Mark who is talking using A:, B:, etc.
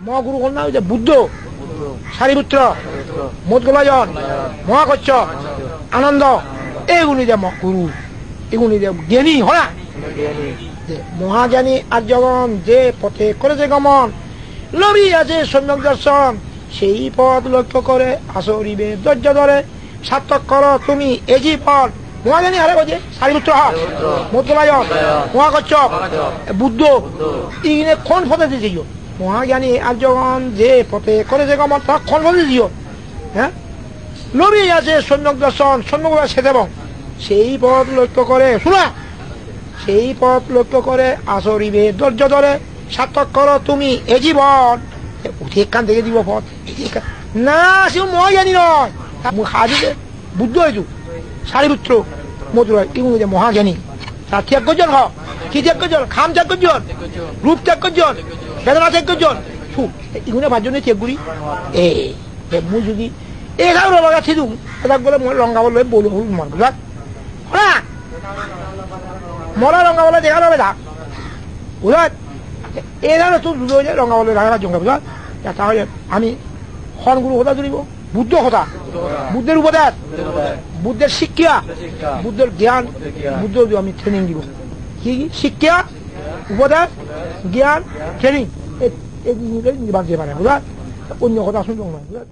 A: মহাগুরু কোন না ওই যে বুদ্ধ, সারিপুত্র, মোদগলায়ন, মহাকচ্ছপ, আনন্দ, এইগুলি যে গুরু, এগুলি যে জ্ঞানী হরা মহাজ্ঞানী আর্যগণ যে পথে করেছে গমন, নবী আছে সম্যক দর্শন, সেই পথ লক্ষ্য করে আসরিবে ধৈর্য ধরে সার্থক করো তুমি এই জীবন। মহাজ্ঞানী হারে বলছে সারিপুত্র, মোদগলায়ন, মহাকচ্ছপ, বুদ্ধ, ইনে কোন পথে দিয়েছিল? মহাজ্ঞানী আর্যগণ যে পথে করেছে গমন, তারা কোন পথে দিও? হ্যাঁ, নবী আছে সম্যক দর্শন, সম্যক সেদেবং, সেই পথ লক্ষ্য করে শোনা, সেই পথ লক্ষ্য করে আসরিবে ধৈর্য ধরে সার্থক করো তুমি এ জীবন। এখান থেকে দিব পথ না, সে মহাজ্ঞানী নয়, হাজিতে বুদ্ধ হয়েছু, সারিপুত্র, মধুর, এগুলো যে মহাজ্ঞানী। তার ত্যাগ করছেন, কি ত্যাগ করছেন? খাম ত্যাগ করছেন, রূপ ত্যাগ করছেন, বেদনা ত্যাগ করছেন, সুখ, এগুলো ভার জন্য ত্যাগ করি। মুই যদি এটাও লগা থিদু তাক বলে মই রঙাবলে বলো হল মন বুঝা মরা রঙাবলে দেখা যাবে থাক বুঝা। এরা তো দুটো রঙাবলে রাখা জঙ্গা বুঝা। তাহলে আমি খন গুরু কথা ধরিব, বুদ্ধ কথা, বুদ্ধের উপদেশ, বুদ্ধের শিক্ষা, বুদ্ধের জ্ঞান, বুদ্ধ আমি ট্রেনিং দিব। কি শিক্ষা, উপদেশ, জ্ঞান, ট্রেনিং, এই বাদ দিয়ে পারে বুঝা। অন্য কথা শুনব না বুঝা।